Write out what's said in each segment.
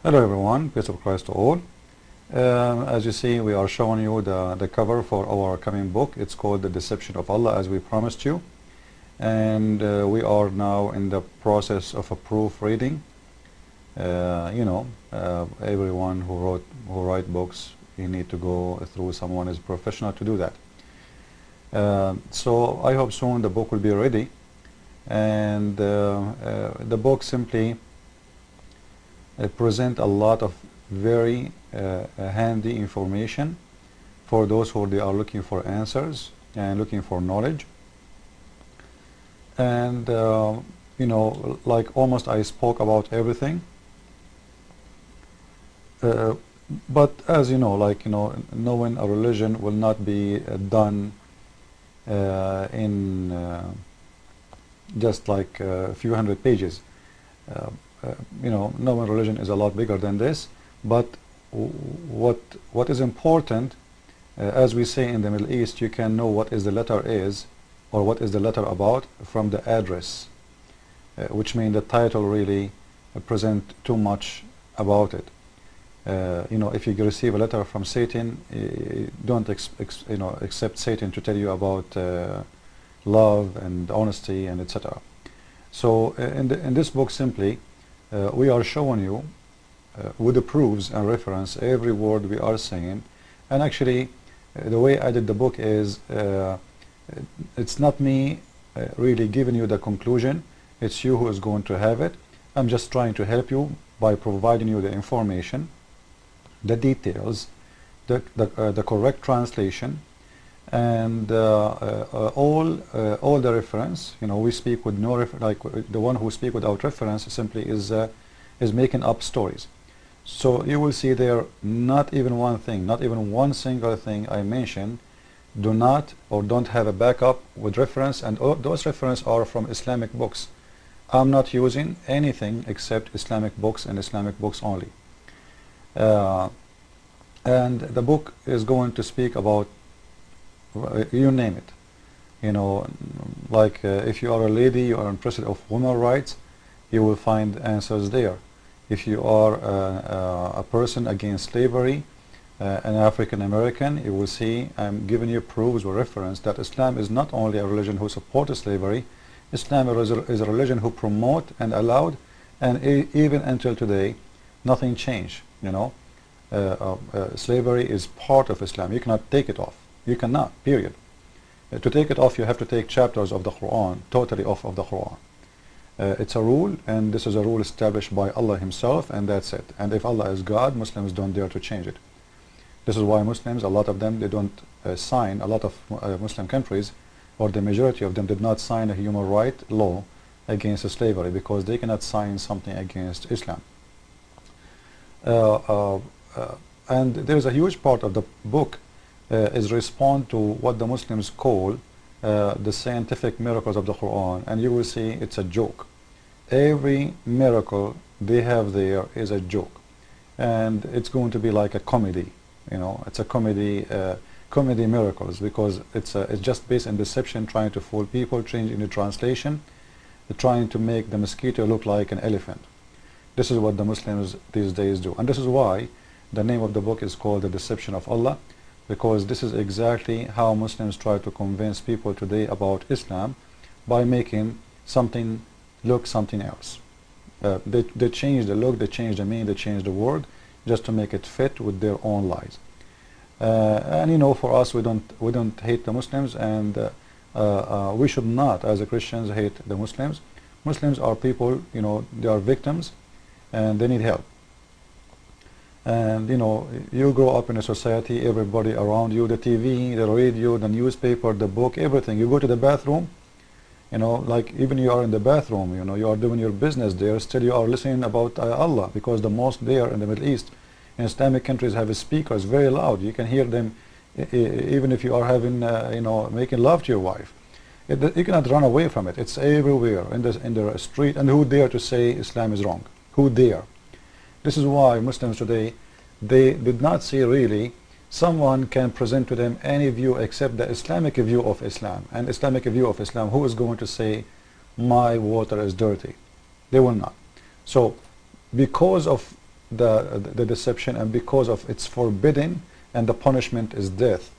Hello everyone, peace of Christ to all. As you see, we are showing you the cover for our coming book. It's called The Deception of Allah, as we promised you. And we are now in the process of a proofreading. Everyone who write books, you need to go through someone is professional to do that. So I hope soon the book will be ready. And the book simply present a lot of very handy information for those who they are looking for answers and looking for knowledge. And like almost I spoke about everything, but as knowing a religion will not be done in just like a few hundred pages. Knowing religion is a lot bigger than this, but what is important, as we say in the Middle East, you can know what is the letter is or what is the letter about from the address, which means the title really present too much about it. If you receive a letter from Satan, don't accept Satan to tell you about love and honesty and etc. So in this book simply we are showing you with the proofs and reference every word we are saying. And actually the way I did the book is it's not me really giving you the conclusion, it's you who is going to have it. I'm just trying to help you by providing you the information, the details, the correct translation, and all the reference. We speak with no like the one who speak without reference simply is making up stories. So you will see there not even one thing, not even one single thing I mentioned do not or don't have a backup with reference, and those references are from Islamic books. I'm not using anything except Islamic books and Islamic books only. And the book is going to speak about you name it. If you are a lady, you are interested of women's rights, you will find answers there. If you are a person against slavery, an African American, you will see I'm giving you proofs or reference that Islam is not only a religion who supports slavery. Islam is a religion who promote and allowed, and even until today nothing changed. Slavery is part of Islam. You cannot take it off. You cannot, period. To take it off, you have to take chapters of the Quran totally off of the Quran. It's a rule, and this is a rule established by Allah himself, and that's it. And if Allah is God, Muslims don't dare to change it. This is why Muslims, a lot of them, they don't sign, a lot of Muslim countries, or the majority of them did not sign a human right law against slavery, because they cannot sign something against Islam. And there is a huge part of the book is respond to what the Muslims call the scientific miracles of the Quran, and you will see it's a joke. Every miracle they have there is a joke, and it's going to be like a comedy. It's a comedy miracles, because it's just based on deception, trying to fool people, changing the translation, trying to make the mosquito look like an elephant. This is what the Muslims these days do, and this is why the name of the book is called The Deception of Allah, because this is exactly how Muslims try to convince people today about Islam, by making something look something else. They change the look, they change the meaning, they change the word, just to make it fit with their own lies. And for us, we don't hate the Muslims, and we should not, as Christians, hate the Muslims. Muslims are people, they are victims, and they need help. And you grow up in a society, everybody around you, the TV, the radio, the newspaper, the book, everything. You go to the bathroom, like even you are in the bathroom, you are doing your business there, still you are listening about Allah, because the mosque there in the Middle East, in Islamic countries, have speakers very loud. You can hear them even if you are having making love to your wife. You cannot run away from it. It's everywhere in the street. And who dare to say Islam is wrong? Who dare? This is why Muslims today, they did not see really someone can present to them any view except the Islamic view of Islam. And Islamic view of Islam, who is going to say my water is dirty? They will not. So because of the deception, and because of it's forbidden and the punishment is death,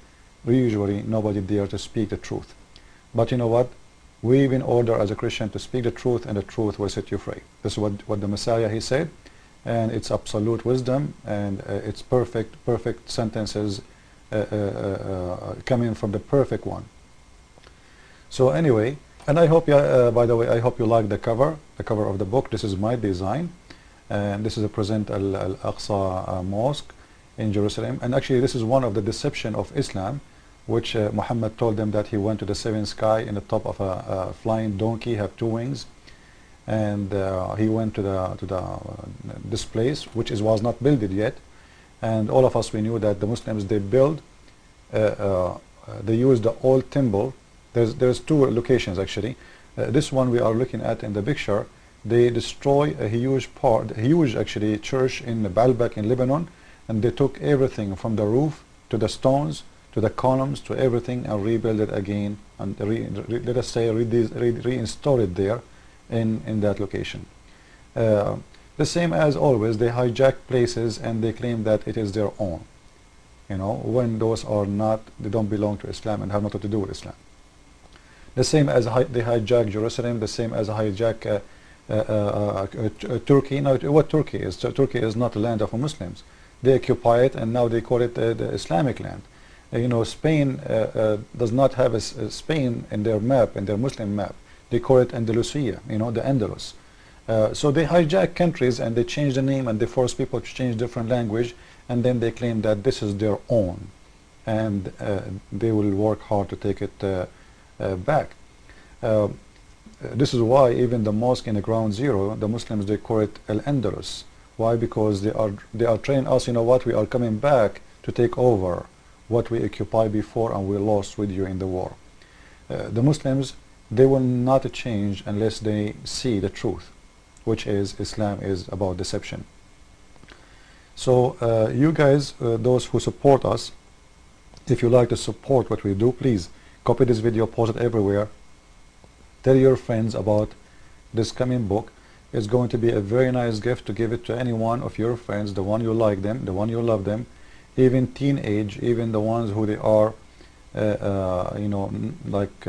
usually nobody dare to speak the truth. But you know what? We've been ordered as a Christian to speak the truth, and the truth will set you free. This is what the Messiah, he said, and it's absolute wisdom, and it's perfect sentences coming from the perfect one. So anyway, and I hope, by the way, I hope you like the cover of the book. This is my design, and this is a present Al-Aqsa Mosque in Jerusalem. And actually, this is one of the deception of Islam, which Muhammad told them that he went to the seventh sky in the top of a flying donkey, have two wings, and he went to this place, which was not built yet. And all of us, we knew that the Muslims, they build, they use the old temple. There's two locations actually. This one we are looking at in the picture, they destroy a huge actually church in Baalbek in Lebanon, and they took everything from the roof to the stones to the columns to everything and rebuild it again, and let us say reinstall it there in that location. The same as always, they hijack places and they claim that it is their own, you know, when those are not, they don't belong to Islam and have nothing to do with Islam. The same as they hijack Jerusalem, the same as hijack Turkey. Now, what Turkey is? Turkey is not a land of Muslims. They occupy it, and now they call it the Islamic land. You know, Spain does not have a Spain in their map, in their Muslim map. They call it Andalusia, you know, the Andalus. So they hijack countries and they change the name and they force people to change different language, and then they claim that this is their own, and they will work hard to take it back. This is why even the mosque in the ground zero, the Muslims, they call it Al-Andalus. Why? Because they are training us, you know what, we are coming back to take over what we occupied before and we lost with you in the war. The Muslims, they will not change unless they see the truth, which is Islam is about deception. So you guys, those who support us, if you like to support what we do, please copy this video, post it everywhere, tell your friends about this coming book. It's going to be a very nice gift to give it to any one of your friends, the one you like them, the one you love them, even teenage, even the ones who they are, you know, like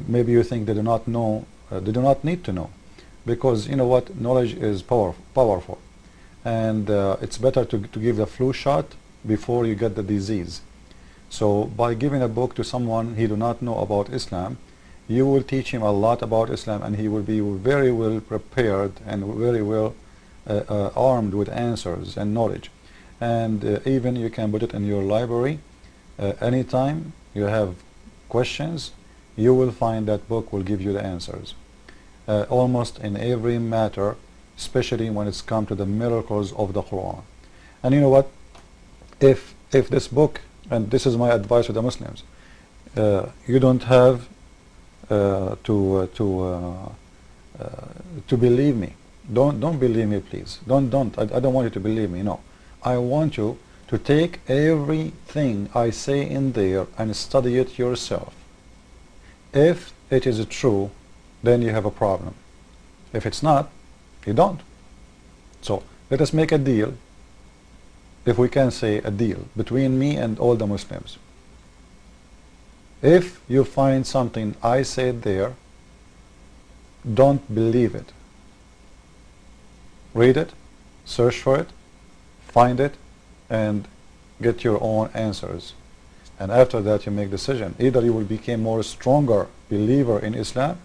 maybe you think they do not know, they do not need to know, because you know what, knowledge is powerful, and it's better to give the flu shot before you get the disease. So by giving a book to someone he do not know about Islam, you will teach him a lot about Islam, and he will be very well prepared and very well armed with answers and knowledge. And even you can put it in your library. Anytime you have questions, you will find that book will give you the answers. Almost in every matter, especially when it's come to the miracles of the Quran. And you know what? If this book, and this is my advice to the Muslims, you don't have to believe me. Don't believe me, please. I don't want you to believe me. No, I want you to take everything I say in there and study it yourself. If it is true, then you have a problem. If it's not, you don't. So let us make a deal, if we can say a deal, between me and all the Muslims. If you find something I said there, don't believe it. Read it, search for it, find it, and get your own answers. And after that you make decision. Either you will become more stronger believer in Islam,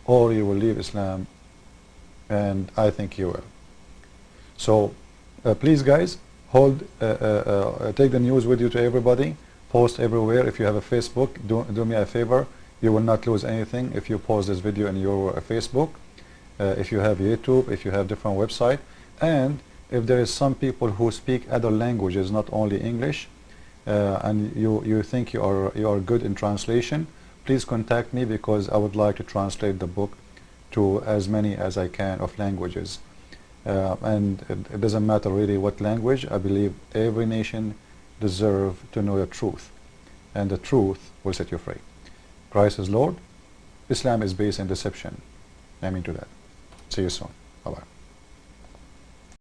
or you will leave Islam, and I think you will. So please guys, take the news with you to everybody, post everywhere. If you have a Facebook, do me a favor, you will not lose anything if you post this video in your Facebook. If you have YouTube, if you have different website, and if there is some people who speak other languages, not only English, and you think you are good in translation, please contact me, because I would like to translate the book to as many as I can of languages. And it doesn't matter really what language. I believe every nation deserves to know the truth, and the truth will set you free. Christ is Lord. Islam is based in deception. Amen to that. See you soon. Bye-bye.